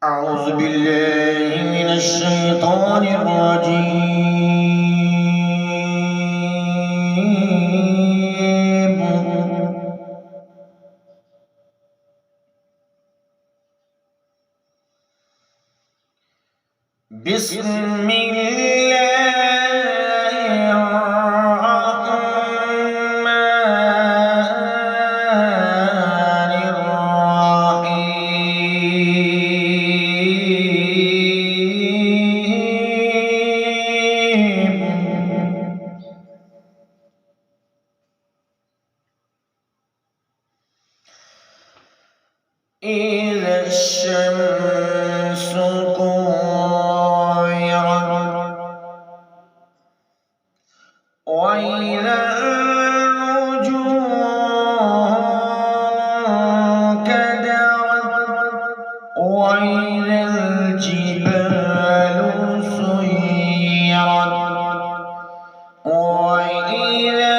أعوذ بالله من الشيطان الرجيم. بسم الله الرحمن الرحيم. إذا الشمس كورت وإذا النجوم كدرت وإذا الجبال سيرت وإذا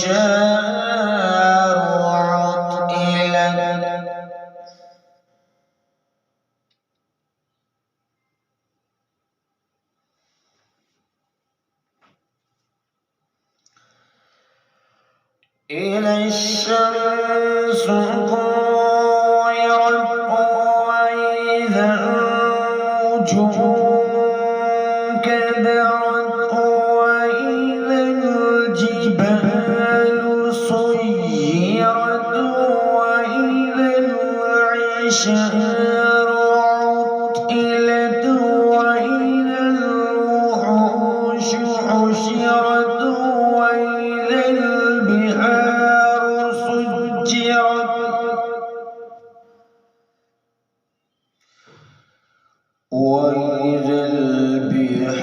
العشار عطلت إذا الشمس كورت وإذا النجوم كدرت وإذا الجبال سيرت وإذا العشار عطلت وإذا الوحوش حشرت وإذا البحار سجرت وإذا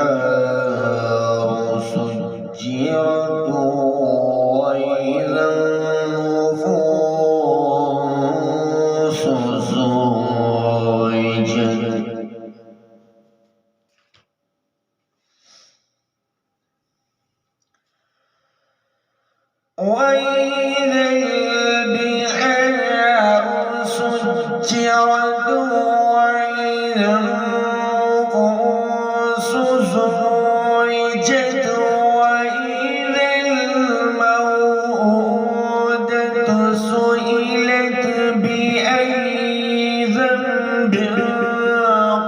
البحار سجرت وإذا النفوس زوجت وإذا البحار سجرت وإذا النفوس زوجت وإذا الموءودة سئلت بأي ذنب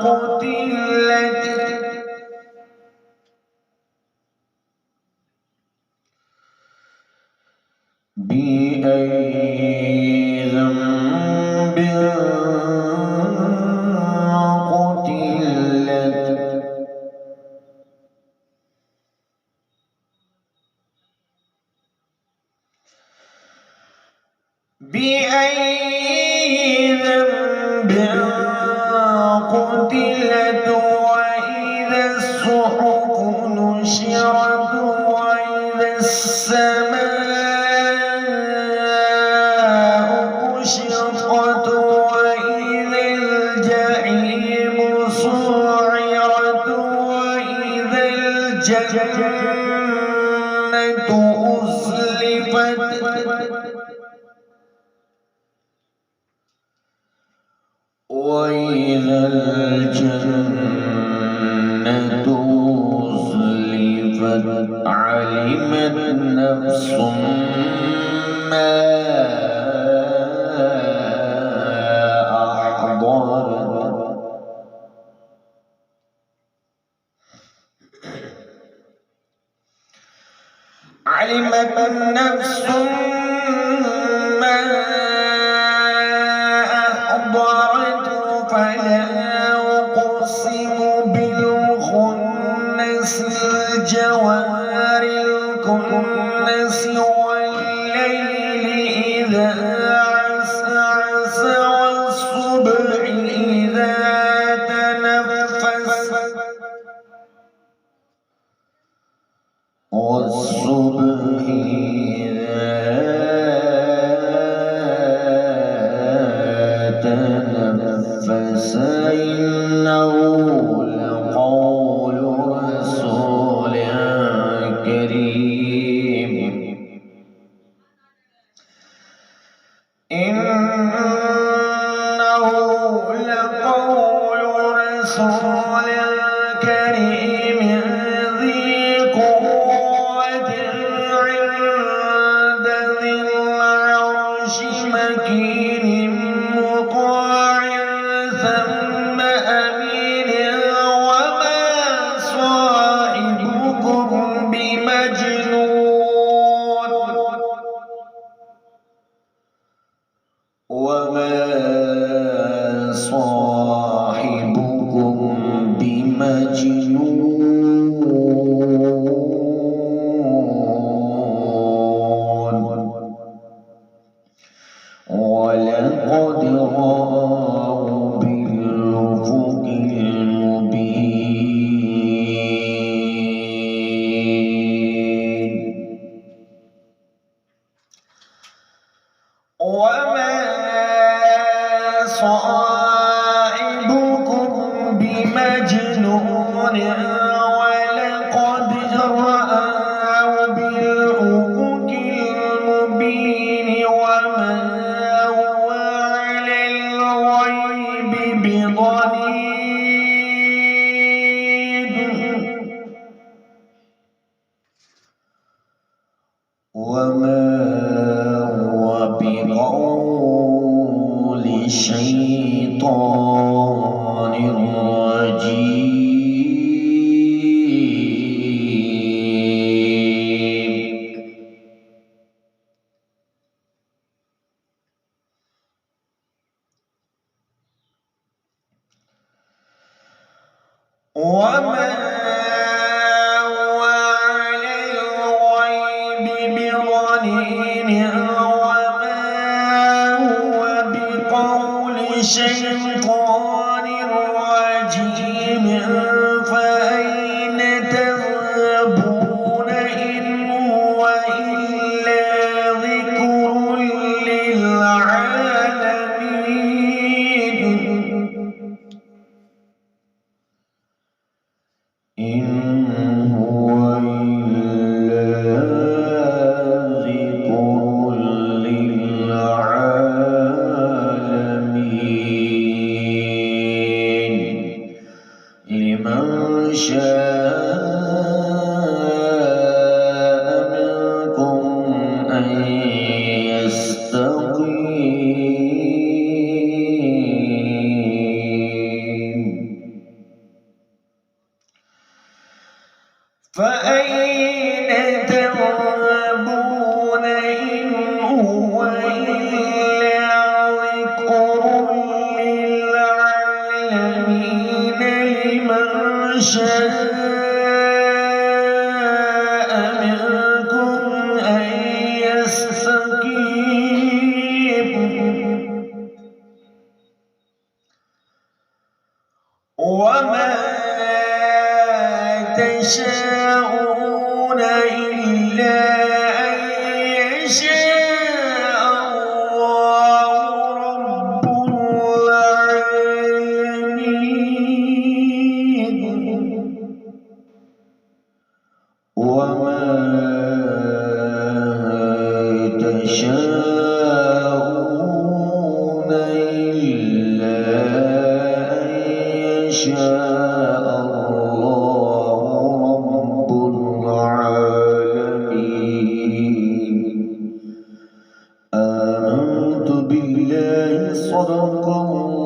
قتلت بأي ذنب قتلت بأي ذنب قتلت وإذا الصحف نشرت وإذا السماء كشطت وإذا الجحيم سعرت وإذا الجنة أزلفت وإذا الجنة أزلفت علمت نفس ما أحضرت علمت نفس ما أحضرت فلا أقسم بالخنس الجوار الكنس والليل إذا عسعس والصبح إذا تنفس والصبح إذا تنفس إنه لقول رسول كريم إنه رسول كريم ذي قوة عند ذي العرش مكين مطاع ثم أمين وما صاحبكم بمجنون وما صاحبكم بمجنون ولقد رآه بالأفق المبين وما صاحبكم بمجنون ولقد رآه بالأفق المبين وما هو على الغيب بضنين وما هو بقول شيطان رجيم وما هو على الغيب بضنين وما هو بقول شيطان رجيم فأين تذهبون إن هو إلا ذكر للعالمين إن هو إلا ذكر للعالمين لمن شاء منكم أن يستقيم فأين تذهبون إن هو إلا ذكر للعالمين لمن شاء منكم أن يستقيم وما تشاءون إلا أن يشاء الله رب العالمين وما تشاءون إلا أن يشاء الله رب العالمين آمنت بالله صدق الله